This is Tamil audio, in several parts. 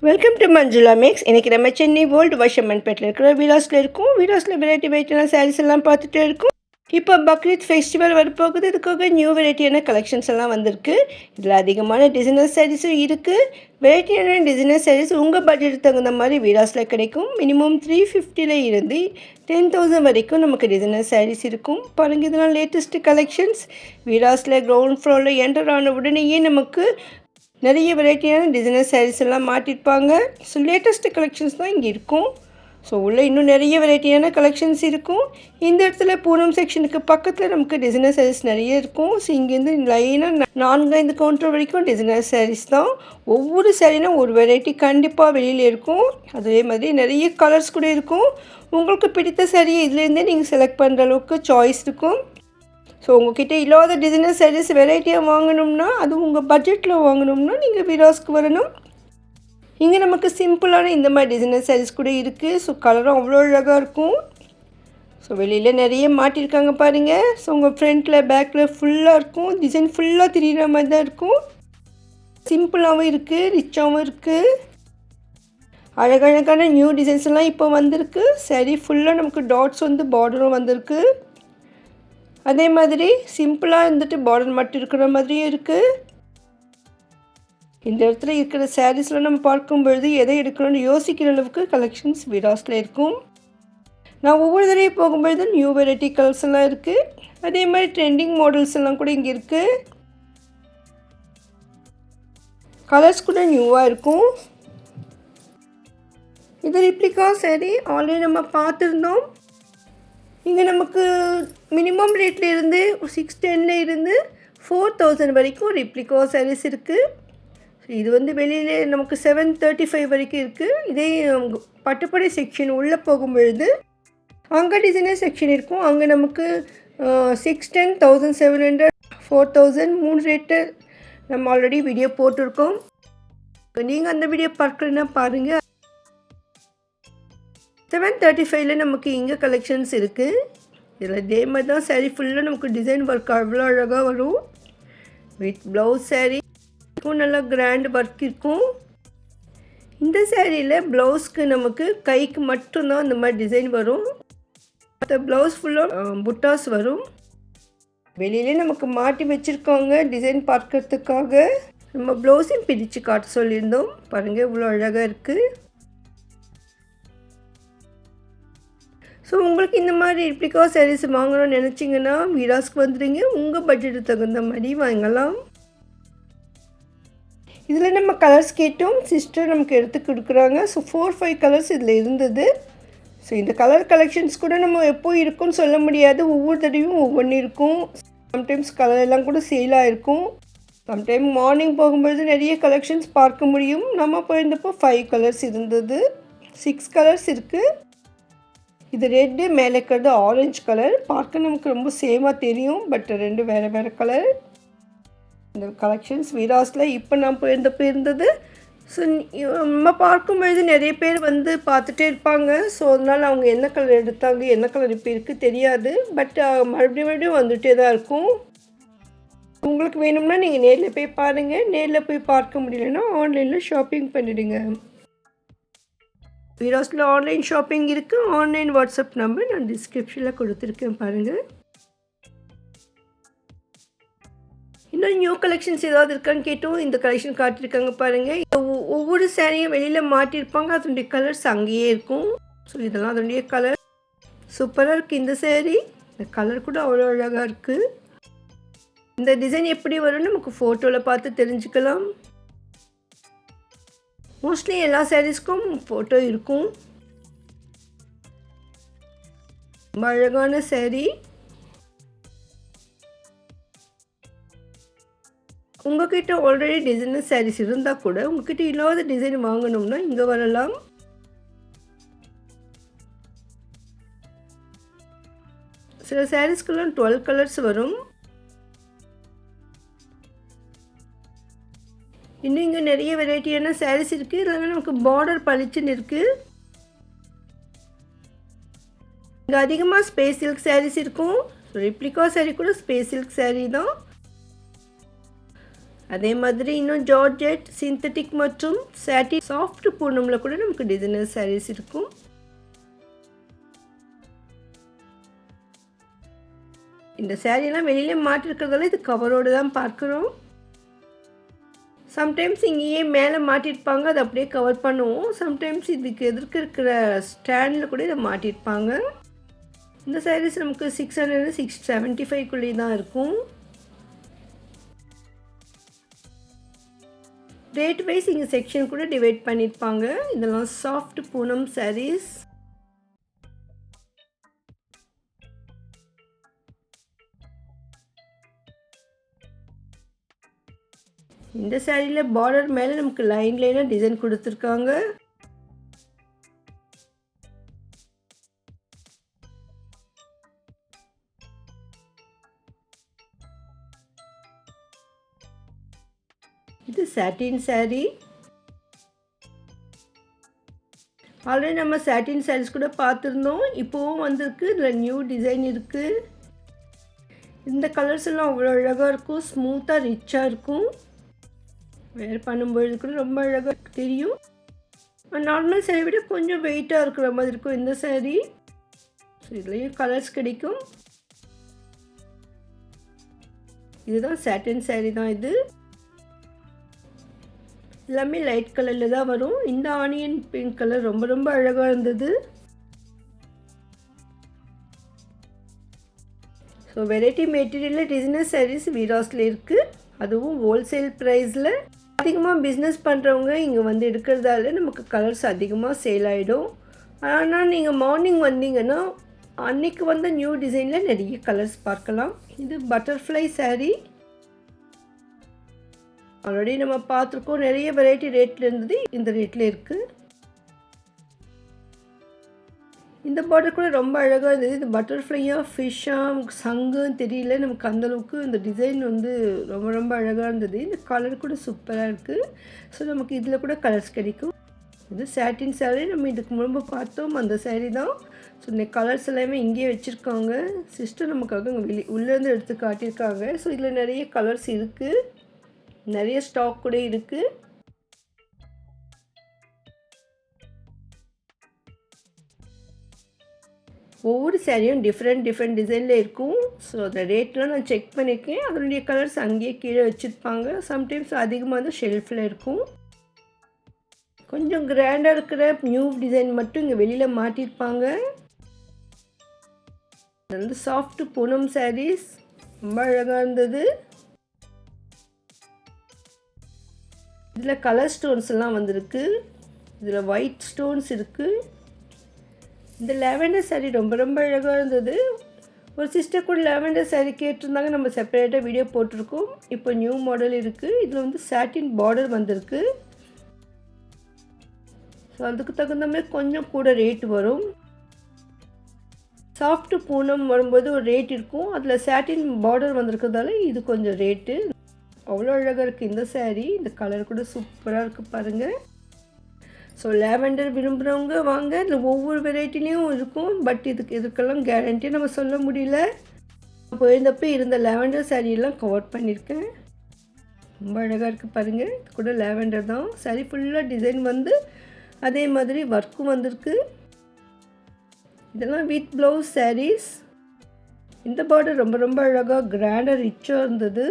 Welcome to Manjula mix. இன்றைக்கி நம்ம சென்னை ஓல்டு வாஷர்மன்பேட்டில் இருக்கிற வீராஸில் இருக்கும். வீராஸில் வெரைட்டியான சாரீஸ் எல்லாம் பார்த்துட்டே இருக்கும். இப்போ பக்ரீத் ஃபெஸ்டிவல் வரப்போகுது. இதுக்காக நியூ வெரைட்டியான கலெக்ஷன்ஸ் எல்லாம் வந்திருக்கு. இதில் அதிகமான டிசைனர் சாரீஸும் இருக்குது. வெரைட்டியான டிசைனர் சாரீஸ் உங்கள் பட்ஜெட்டுக்கு தகுந்த மாதிரி வீராஸில் கிடைக்கும். மினிமம் 350 இருந்து 10,000 வரைக்கும் நமக்கு டிசைனர் சாரீஸ் இருக்கும். பாருங்கள், இதெல்லாம் லேட்டஸ்ட்டு கலெக்ஷன்ஸ். வீராஸில் கிரவுண்ட் ஃப்ளோரில் என்டர் ஆன உடனேயே நமக்கு நிறைய வெரைட்டியான டிசைனர் சாரீஸ் எல்லாம் மாட்டிருப்பாங்க. ஸோ லேட்டஸ்ட்டு கலெக்ஷன்ஸ் தான் இங்கே இருக்கும். ஸோ உள்ளே இன்னும் நிறைய வெரைட்டியான கலெக்ஷன்ஸ் இருக்கும். இந்த இடத்துல பூனம் செக்ஷனுக்கு பக்கத்தில் நமக்கு டிசைனர் சாரீஸ் நிறைய இருக்கும். ஸோ இங்கேருந்து லைனாக 4-5 கவுண்டர் வரைக்கும் டிசைனர் சாரீஸ் தான். ஒவ்வொரு சாரீனா ஒரு வெரைட்டி கண்டிப்பாக வெளியில் இருக்கும். அதே மாதிரி நிறைய கலர்ஸ் கூட இருக்கும். உங்களுக்கு பிடித்த சாரியை இதுலேருந்தே நீங்கள் செலக்ட் பண்ணுற அளவுக்கு சாய்ஸ் இருக்கும். ஸோ உங்கள்கிட்ட இல்லாத டிசைனர் சாரீஸ் வெரைட்டியாக வாங்கணும்னா, அதுவும் உங்கள் பட்ஜெட்டில் வாங்கணும்னா நீங்கள் வீராஸ்க்கு வரணும். இங்கே நமக்கு சிம்பிளான இந்த மாதிரி டிசைனர் சாரீஸ் கூட இருக்குது. ஸோ கலரும் அவ்வளோ அழகாக இருக்கும். ஸோ வெளியில் நிறைய மாட்டியிருக்காங்க பாருங்கள். ஸோ உங்கள் ஃப்ரண்ட்டில் பேக்கில் ஃபுல்லாக இருக்கும். டிசைன் ஃபுல்லாக தெரிகிற மாதிரி தான் இருக்கும். சிம்பிளாகவும் இருக்குது, ரிச்சாகவும் இருக்குது. அழகழகான நியூ டிசைன்ஸ் எல்லாம் இப்போ வந்திருக்கு. சாரீ ஃபுல்லாக நமக்கு டாட்ஸ் வந்து பார்டரும் வந்திருக்கு. அதே மாதிரி சிம்பிளாக இருந்துட்டு பார்டர் மட்டும் இருக்கிற மாதிரியும் இருக்குது. இந்த இடத்துல இருக்கிற சாரீஸில் நம்ம பார்க்கும்பொழுது எதை எடுக்கணும்னு யோசிக்கிற அளவுக்கு கலெக்ஷன்ஸ் வீராஸில் இருக்கும். நான் ஒவ்வொரு தடவையும் போகும்பொழுது நியூ வெரைட்டி கலர்ஸ் எல்லாம் இருக்குது. அதே மாதிரி ட்ரெண்டிங் மாடல்ஸ் எல்லாம் கூட இங்கே இருக்குது. கலர்ஸ் கூட நியூவாக இருக்கும். இது ரிப்ளிகா சாரீ ஆல்ரெடி நம்ம பார்த்துருந்தோம். இங்கே நமக்கு மினிமம் ரேட்டில் இருந்து 610 இருந்து 4,000 வரைக்கும் ரிப்ளிகா சாரீஸ் இருக்குது. இது வந்து வெளியிலே நமக்கு 735 வரைக்கும் இருக்குது. இதே பட்டுப்படை செக்ஷன் உள்ளே போகும்பொழுது அங்கே டிசைனர் செக்ஷன் இருக்கும். அங்கே நமக்கு 610, 1,700, 4,000 3 ரேட்டு நம்ம ஆல்ரெடி வீடியோ போட்டிருக்கோம். நீங்கள் அந்த வீடியோ பார்க்கலன்னா பாருங்கள். 735 நமக்கு இங்கே கலெக்ஷன்ஸ் இருக்குது. இதில் இதே மாதிரி தான் சாரீ ஃபுல்லாக நமக்கு டிசைன் ஒர்க் அவ்வளோ அழகாக வரும். வித் ப்ளவுஸ் சாரீ நல்லா கிராண்ட் ஒர்க் இருக்கும். இந்த சாரியில் ப்ளவுஸ்க்கு நமக்கு கைக்கு மட்டும்தான் இந்த மாதிரி டிசைன் வரும். மற்ற ப்ளவுஸ் ஃபுல்லாக புட்டாஸ் வரும். வெளியிலே நமக்கு மாட்டி வச்சுருக்காங்க டிசைன் பார்க்கறதுக்காக. நம்ம ப்ளவுஸையும் பிரித்து காட்ட சொல்லியிருந்தோம். பாருங்கள், இவ்வளோ அழகாக இருக்குது. ஸோ உங்களுக்கு இந்த மாதிரி ரிப்ளிகா சாரீஸ் வாங்கணும்னு நினச்சிங்கன்னா வீராஸ்க்கு வந்துடுங்க. உங்கள் பட்ஜெட்டுக்கு தகுந்த மாதிரி வாங்கலாம். இதில் நம்ம கலர்ஸ் கேட்டோம். சிஸ்டர் நமக்கு எடுத்து கொடுக்குறாங்க. ஸோ 4-5 கலர்ஸ் இதில் இருந்தது. ஸோ இந்த கலர் கலெக்ஷன்ஸ் கூட நம்ம எப்போ இருக்குன்னு சொல்ல முடியாது. ஒவ்வொரு தடவையும் ஒவ்வொன்று இருக்கும். சம்டைம்ஸ் கலர் எல்லாம் கூட சேலாக இருக்கும். சம்டைம் மார்னிங் போகும்போது நிறைய கலெக்ஷன்ஸ் பார்க்க முடியும். நம்ம போயிருந்தப்போ 5 கலர்ஸ் இருந்தது. 6 கலர்ஸ் இருக்குது. இது ரெட்டு, மேலே இருக்கிறது ஆரஞ்சு கலர். பார்க்க நமக்கு ரொம்ப சேமாக தெரியும். பட் ரெண்டு வேறு வேறு கலர். இந்த கலெக்ஷன்ஸ் வீராஸில் இப்போ நான் போயிருந்தப்போ இருந்தது. ஸோ நம்ம பார்க்கும்பொழுது நிறைய பேர் வந்து பார்த்துட்டே இருப்பாங்க. ஸோ அதனால் அவங்க என்ன கலர் எடுத்தாங்க, என்ன கலர் இப்போ இருக்குது தெரியாது. பட் மறுபடியும் வந்துகிட்டே தான் இருக்கும். உங்களுக்கு வேணும்னா நீங்கள் நேரில் போய் பாருங்கள். நேரில் போய் பார்க்க முடியலன்னா ஆன்லைனில் ஷாப்பிங் பண்ணிவிடுங்க. வீராஸில் ஆன்லைன் ஷாப்பிங் இருக்குது. ஆன்லைன் வாட்ஸ்அப் நம்பர் நான் டிஸ்கிரிப்ஷனில் கொடுத்துருக்கேன் பாருங்கள். இன்னும் நியூ கலெக்ஷன்ஸ் ஏதாவது இருக்கான்னு கேட்டோம். இந்த கலெக்ஷன் காட்டியிருக்காங்க பாருங்கள். ஒவ்வொரு சாரியும் வெளியில் மாட்டியிருப்பாங்க. அதனுடைய கலர்ஸ் அங்கேயே இருக்கும். ஸோ இதெல்லாம் அதனுடைய கலர் சூப்பராக இருக்குது. இந்த சாரீ இந்த கலர் கூட அவ்வளோ அழகாக இருக்குது. இந்த டிசைன் எப்படி வரும்னு நமக்கு ஃபோட்டோவில் பார்த்து தெரிஞ்சுக்கலாம். மோஸ்ட்லி எல்லா சாரீஸ்க்கும் ஃபோட்டோ இருக்கும். ரொம்ப அழகான சாரீ. உங்கள்கிட்ட ஆல்ரெடி டிசைனர் சாரீஸ் இருந்தால் கூட உங்கள்கிட்ட இல்லாத டிசைன் வாங்கணும்னா இங்கே வரலாம். சில சாரீஸ்க்கெல்லாம் 12 கலர்ஸ் வரும். இன்னும் இங்கே நிறைய வெரைட்டியான சாரீஸ் இருக்குது. இதில் நமக்கு பார்டர் பளிச்சுன்னு இருக்குது. இங்கே அதிகமாக ஸ்பேஸ் சில்க் சாரீஸ் இருக்கும். ரிப்ளிகா சாரீ கூட ஸ்பேஸ் சில்க் சாரீ தான். அதே மாதிரி இன்னும் ஜார்ஜெட், சிந்தட்டிக் மற்றும் சாட்டின் சாஃப்ட் பூனமில் கூட நமக்கு டிசைனர் சாரீஸ் இருக்கும். இந்த சாரீலாம் வெளியிலே மாட்டிருக்கிறதால இது கவரோடு தான் பார்க்குறோம். சம்டைம்ஸ் இங்கேயே மேலே மாட்டியிருப்பாங்க, அதை அப்படியே கவர் பண்ணுவோம். சம்டைம்ஸ் இதுக்கு எதிர்க்க இருக்கிற ஸ்டாண்டில் கூட இதை மாட்டியிருப்பாங்க. இந்த சாரீஸ் நமக்கு 600 675 தான் இருக்கும். ரேட் வைஸ் இங்கே செக்ஷன் கூட டிவைட் பண்ணியிருப்பாங்க. இதெல்லாம் சாஃப்ட் பூனம் சாரீஸ். இந்த சாரியில் பார்டர் மேலே நமக்கு லைனாக டிசைன் கொடுத்துருக்காங்க. இது சாட்டின் சாரீ. ஆல்ரெடி நம்ம சாட்டின் சாரீஸ் கூட பார்த்துருந்தோம். இப்போவும் வந்திருக்கு. இதில் நியூ டிசைன் இருக்குது. இந்த கலர்ஸ் எல்லாம் அவ்வளோ அழகாக இருக்கும். ஸ்மூத்தாக ரிச்சாக இருக்கும். வேர் பண்ணும்பொழுது கூட ரொம்ப அழகாக தெரியும். நார்மல் சாரீ விட கொஞ்சம் வெயிட்டாக இருக்கிற மாதிரி இருக்கும் இந்த சாரீ. ஸோ இதுலேயும் கலர்ஸ் கிடைக்கும். இதுதான் சாட்டின் சாரீ தான். இது எல்லாமே லைட் கலரில் தான் வரும். இந்த ஆனியன் பிங்க் கலர் ரொம்ப ரொம்ப அழகாக இருந்தது. ஸோ வெரைட்டி மெட்டீரியலில் டிசைனர் சாரீஸ் வீராஸில் இருக்குது. அதுவும் ஹோல்சேல் ப்ரைஸில். அதிகமாக பிஸ்னஸ் பண்ணுறவங்க இங்கே வந்து எடுக்கிறதால நமக்கு கலர்ஸ் அதிகமாக சேல் ஆகிடும். ஆனால் நீங்கள் மார்னிங் வந்தீங்கன்னா அன்றைக்கி வந்த நியூ டிசைனில் நிறைய கலர்ஸ் பார்க்கலாம். இது பட்டர்ஃப்ளை சாரீ. ஆல்ரெடி நம்ம பார்த்துருக்கோம். நிறைய வெரைட்டி ரேட்டில் இருந்தது, இந்த ரேட்டில் இருக்குது. இந்த பார்டர் கூட ரொம்ப அழகாக இருந்தது. இது பட்டர்ஃப்ளையாக ஃபிஷ்ஷாக சங்குன்னு தெரியல நமக்கு. அந்தளவுக்கு இந்த டிசைன் வந்து ரொம்ப ரொம்ப அழகாக இருந்தது. இந்த கலர் கூட சூப்பராக இருக்குது. ஸோ நமக்கு இதில் கூட கலர்ஸ் கிடைக்கும். இது சாட்டின் சாரீ. நம்ம இதுக்கு முன்பு பார்த்தோம் அந்த சாரீ தான். ஸோ இந்த கலர்ஸ் எல்லாமே இங்கேயே வச்சுருக்காங்க. சிஸ்டர் நமக்காக இங்கே உள்ளேருந்து எடுத்து காட்டியிருக்காங்க. ஸோ இதில் நிறைய கலர்ஸ் இருக்குது. நிறைய ஸ்டாக் கூட இருக்குது. ஒவ்வொரு சாரியும் டிஃப்ரெண்ட் டிசைனில் இருக்கும். ஸோ அந்த ரேட்லாம் நான் செக் பண்ணியிருக்கேன். அதனுடைய கலர்ஸ் அங்கேயே கீழே வச்சுருப்பாங்க. சம்டைம்ஸ் அதிகமாக வந்து ஷெல்ஃபில் இருக்கும். கொஞ்சம் கிராண்டாக இருக்கிற நியூ டிசைன் மட்டும் இங்கே வெளியில் மாட்டியிருப்பாங்க. இது வந்து சாஃப்ட் பூனம் சாரீஸ். ரொம்ப அழகாக இருந்தது. இதில் கலர் ஸ்டோன்ஸ் எல்லாம் வந்திருக்கு. இதில் ஒயிட் ஸ்டோன்ஸ் இருக்குது. இந்த லாவெண்டர் சாரீ ரொம்ப ரொம்ப அழகாக இருந்தது. ஒரு சிஸ்டர் கூட லாவெண்டர் சாரீ கேட்டிருந்தாங்க. நம்ம செப்பரேட்டாக வீடியோ போட்டிருக்கோம். இப்போ நியூ மாடல் இருக்குது. இதில் வந்து சாட்டின் பார்டர் வந்திருக்கு. ஸோ அதுக்கு தகுந்த மாதிரி கொஞ்சம் கூட ரேட் வரும். சாஃப்ட் பூனம் வரும்போது ஒரு ரேட் இருக்கும். அதில் சாட்டின் பார்டர் வந்திருக்கிறதால இது கொஞ்சம் ரேட்டு. அவ்வளோ அழகாக இருக்குது இந்த சாரீ. இந்த கலர் கூட சூப்பராக இருக்குது பாருங்கள். ஸோ லாவெண்டர் விரும்புகிறவங்க வாங்க. இதில் ஒவ்வொரு வெரைட்டிலையும் இருக்கும். பட் இதுக்கெல்லாம் கேரண்டியாக நம்ம சொல்ல முடியல. போயிருந்தப்போ இருந்த லாவெண்டர் சாரியெல்லாம் கவர் பண்ணியிருக்கேன். ரொம்ப அழகாக இருக்குது பாருங்கள். இது கூட லாவெண்டர் தான். சாரீ ஃபுல்லாக டிசைன் வந்து அதே மாதிரி ஒர்க்கும் வந்திருக்கு. இதெல்லாம் வித் ப்ளவுஸ் சாரீஸ். இந்த பார்டர் ரொம்ப ரொம்ப அழகாக கிராண்டாக ரிச்சாக இருந்தது.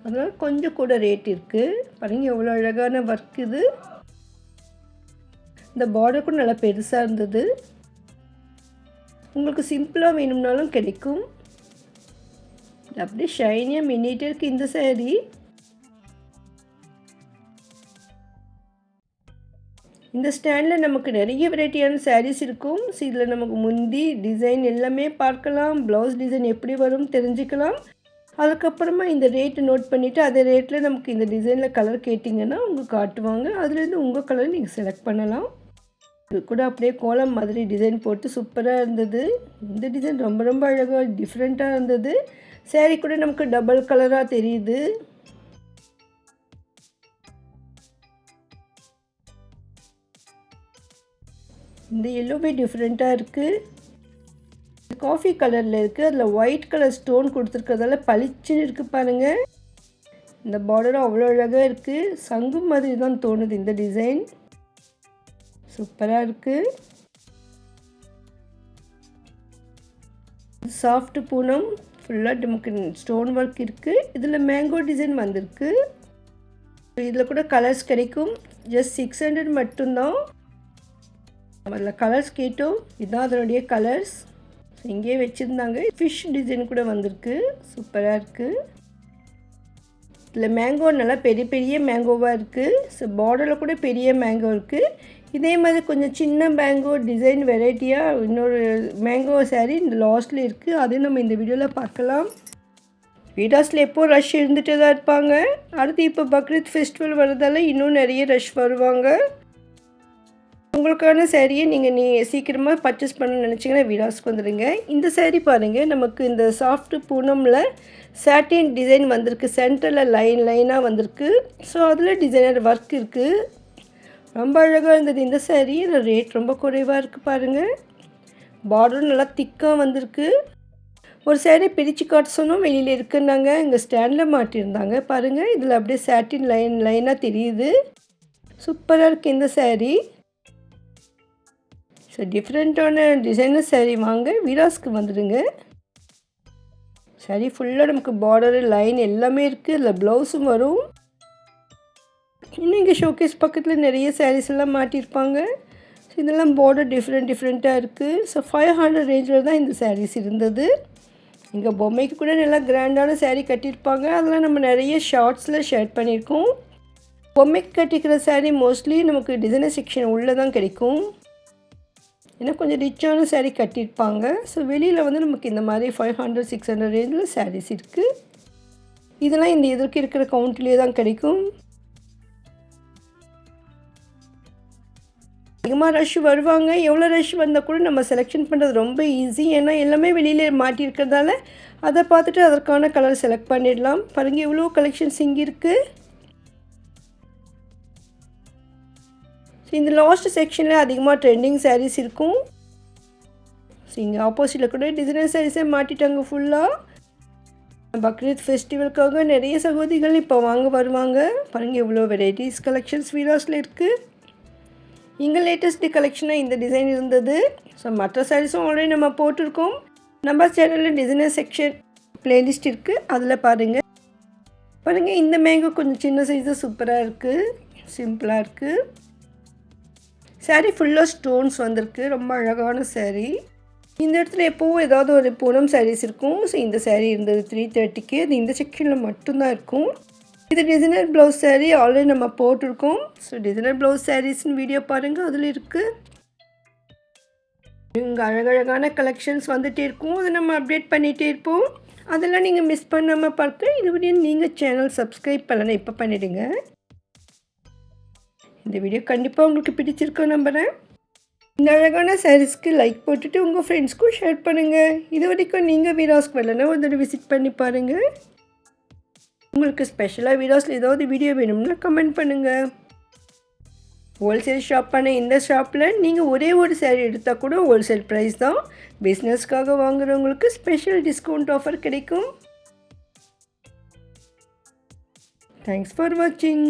அதனால் கொஞ்சம் கூட ரேட் இருக்குது. பாருங்கள் எவ்வளோ அழகான ஒர்க் இது. இந்த பார்டர் கூட நல்லா பெருசாக இருந்தது. உங்களுக்கு சிம்பிளாக வேணும்னாலும் கிடைக்கும். அப்படியே ஷைனியாக மின்னிட்டே இருக்குது இந்த சாரீ. இந்த ஸ்டாண்டில் நமக்கு நிறைய வெரைட்டியான சாரீஸ் இருக்கும். ஸோ இதில் நமக்கு முந்தி டிசைன் எல்லாமே பார்க்கலாம். ப்ளவுஸ் டிசைன் எப்படி வரும் தெரிஞ்சுக்கலாம். அதுக்கப்புறமா இந்த ரேட்டு நோட் பண்ணிவிட்டு அதே ரேட்டில் நமக்கு இந்த டிசைனில் கலர் கேட்டிங்கன்னா அவங்க காட்டுவாங்க. அதுலேருந்து உங்கள் கலர் நீங்கள் செலக்ட் பண்ணலாம். இது கூட அப்படியே கோலம் மாதிரி டிசைன் போட்டு சூப்பராக இருந்தது. இந்த டிசைன் ரொம்ப ரொம்ப அழகாக டிஃப்ரெண்ட்டாக இருந்தது. சாரீ கூட நமக்கு டபுள் கலராக தெரியுது. இந்த எல்லோவே டிஃப்ரெண்ட்டாக இருக்குது. காஃபி கலரில் இருக்குது. அதில் ஒயிட் கலர் ஸ்டோன் கொடுத்துருக்கிறதால பளிச்சுன்னு இருக்குது பாருங்கள். இந்த பார்டரும் அவ்வளோ அழகாக இருக்குது. சங்கு மாதிரி தான் தோணுது இந்த டிசைன். சூப்பராக இருக்குது. சாஃப்ட் பூனம் ஃபுல்லாக நமக்கு ஸ்டோன் ஒர்க் இருக்குது. இதில் மேங்கோ டிசைன் வந்திருக்கு. இதில் கூட கலர்ஸ் கிடைக்கும். ஜஸ்ட் 600 மட்டும்தான். அதில் கலர்ஸ் கேட்டோம். இதுதான் அதனுடைய கலர்ஸ். இங்கேயே வச்சுருந்தாங்க. ஃபிஷ் டிசைன் கூட வந்திருக்கு. சூப்பராக இருக்குது. இதில் மேங்கோ நல்லா பெரிய பெரிய மேங்கோவாக இருக்குது. ஸோ பார்டரில் கூட பெரிய மேங்கோ இருக்குது. இதே மாதிரி கொஞ்சம் சின்ன மேங்கோ டிசைன் வெரைட்டியாக இன்னொரு மேங்கோ சாரீ இந்த லாஸ்ட்டில் இருக்குது. அதையும் நம்ம இந்த வீடியோவில் பார்க்கலாம். வீடாஸில் எப்போது ரஷ் இருந்துகிட்டே தான் இருப்பாங்க. அடுத்து இப்போ பக்ரீத் ஃபெஸ்டிவல் வரதால இன்னும் நிறைய ரஷ் வருவாங்க. உங்களுக்கான சாரியை நீங்கள் சீக்கிரமாக பர்ச்சேஸ் பண்ண நினச்சிங்கன்னா வீடாஸ்க்கு வந்துடுங்க. இந்த சாரீ பாருங்கள், நமக்கு இந்த சாஃப்ட் பூனமில் சாட்டின் டிசைன் வந்திருக்கு. சென்டரில் லைனாக வந்திருக்கு. ஸோ அதில் டிசைனர் ஒர்க் இருக்குது. ரொம்ப அழகாக இருந்தது இந்த சாரீ. ரேட் ரொம்ப குறைவாக இருக்குது பாருங்கள். பார்டரும் நல்லா திக்காக வந்திருக்கு. ஒரு சாரீ பிரித்து காட்ட சொன்னோம், வெளியில் இருக்குன்னாங்க. இங்கே ஸ்டாண்டில் மாட்டியிருந்தாங்க பாருங்கள். இதில் அப்படியே சாட்டின் லைனாக தெரியுது. சூப்பராக இருக்குது இந்த சாரீ. ஸோ டிஃப்ரெண்ட்டான டிசைனர் சாரீ வாங்க வீராஸ்க்கு வந்துடுங்க. சாரீ ஃபுல்லாக நமக்கு பார்டரு லைன் எல்லாமே இருக்குது. இதில் ப்ளவுஸும் வரும். இன்னும் இங்கே ஷோகேஸ் பக்கத்தில் நிறைய சாரீஸ் எல்லாம் மாட்டியிருப்பாங்க. ஸோ இதெல்லாம் பார்டர் டிஃப்ரெண்ட்டாக இருக்குது. ஸோ 500 ரேஞ்சில் தான் இந்த சாரீஸ் இருந்தது. இங்கே பொம்மைக்கு கூட நல்லா கிராண்டான சாரீ கட்டியிருப்பாங்க. அதெல்லாம் நம்ம நிறைய ஷார்ட்ஸில் ஷேர் பண்ணியிருக்கோம். பொம்மைக்கு கட்டிக்கிற சாரீ மோஸ்ட்லி நமக்கு டிசைனர் செக்ஷன் உள்ளே தான் கிடைக்கும். ஏன்னா கொஞ்சம் ரிச்சான சாரீ கட்டியிருப்பாங்க. ஸோ வெளியில் வந்து நமக்கு இந்த மாதிரி 500-600 ரேஞ்சில் சாரீஸ் இருக்குது. இதெல்லாம் இந்த எதிர்க்கு இருக்கிற கவுண்ட்லேயே தான் கிடைக்கும். அதிகமாக ரஷ் வருவாங்க. எவ்வளோ ரஷ் வந்தால் கூட நம்ம செலெக்ஷன் பண்ணுறது ரொம்ப ஈஸி. ஏன்னா எல்லாமே வெளியில் மாட்டியிருக்கிறதால அதை பார்த்துட்டு அதற்கான கலர் செலக்ட் பண்ணிடலாம். பாருங்கள் எவ்வளோ கலெக்ஷன்ஸ் இங்கே இருக்குது. ஸோ இந்த லாஸ்ட் செக்ஷனில் அதிகமாக ட்ரெண்டிங் சாரீஸ் இருக்கும். ஸோ இங்கே ஆப்போசிட்டில் கூட டிசைனர் சாரீஸே மாட்டிட்டாங்க ஃபுல்லாக. பக்ரீத் ஃபெஸ்டிவலுக்காக நிறைய சகோதரிகள் இப்போ வாங்க வருவாங்க. பாருங்கள் எவ்வளோ வெரைட்டிஸ் கலெக்ஷன்ஸ் வீராஸில் இருக்குது. இங்கே லேட்டஸ்ட் கலெக்ஷனாக இந்த டிசைன் இருந்தது. ஸோ மற்ற சாரீஸும் ஆல்ரெடி நம்ம போட்டிருக்கோம். நம்ம சேனலில் டிசைனர் செக்ஷன் ப்ளேலிஸ்ட் இருக்குது, அதில் பாருங்கள் இந்த மேங்கோ கொஞ்சம் சின்ன சைஸாக சூப்பராக இருக்குது. சிம்பிளாக இருக்குது. சாரீ ஃபுல்லாக ஸ்டோன்ஸ் வந்திருக்கு. ரொம்ப அழகான சாரீ. இந்த இடத்துல எப்போவும் ஏதாவது ஒரு பூனம் சாரீஸ் இருக்கும். ஸோ இந்த சாரீ இருந்தது 330க்கு. அது இந்த செக்ஷனில் மட்டும்தான் இருக்கும். இது டிசைனர் ப்ளவுஸ் சாரீ ஆல்ரெடி நம்ம போட்டிருக்கோம். ஸோ டிசைனர் ப்ளவுஸ் சாரீஸ்ன்னு வீடியோ பாருங்கள், அதில் இருக்குது. இங்கே அழகழகான கலெக்ஷன்ஸ் வந்துகிட்டே இருக்கும். அதை நம்ம அப்டேட் பண்ணிகிட்டே இருப்போம். அதெல்லாம் நீங்கள் மிஸ் பண்ணாமல் பார்க்க இதுவரையும் நீங்கள் சேனல் சப்ஸ்கிரைப் பண்ணலாம், இப்போ பண்ணிவிடுங்க. இந்த வீடியோ கண்டிப்பாக உங்களுக்கு பிடிச்சிருக்கோம் நம்புகிறேன். இந்த அழகான சாரீஸ்க்கு லைக் போட்டுட்டு உங்கள் ஃப்ரெண்ட்ஸ்க்கும் ஷேர் பண்ணுங்கள். இது வரைக்கும் நீங்கள் வீராஸ்க்கு வரலன்னா ஒரு தடவை விசிட் பண்ணி பாருங்கள். உங்களுக்கு ஸ்பெஷலாக வீராஸில் ஏதாவது வீடியோ வேணும்னா கமெண்ட் பண்ணுங்கள். ஹோல்சேல் ஷாப்பான இந்த ஷாப்பில் நீங்கள் ஒரே ஒரு சாரீ எடுத்தால் கூட ஹோல்சேல் ப்ரைஸ் தான். பிஸ்னஸ்க்காக வாங்குறவங்களுக்கு ஸ்பெஷல் டிஸ்கவுண்ட் ஆஃபர் கிடைக்கும். தேங்க்ஸ் ஃபார் வாட்சிங்.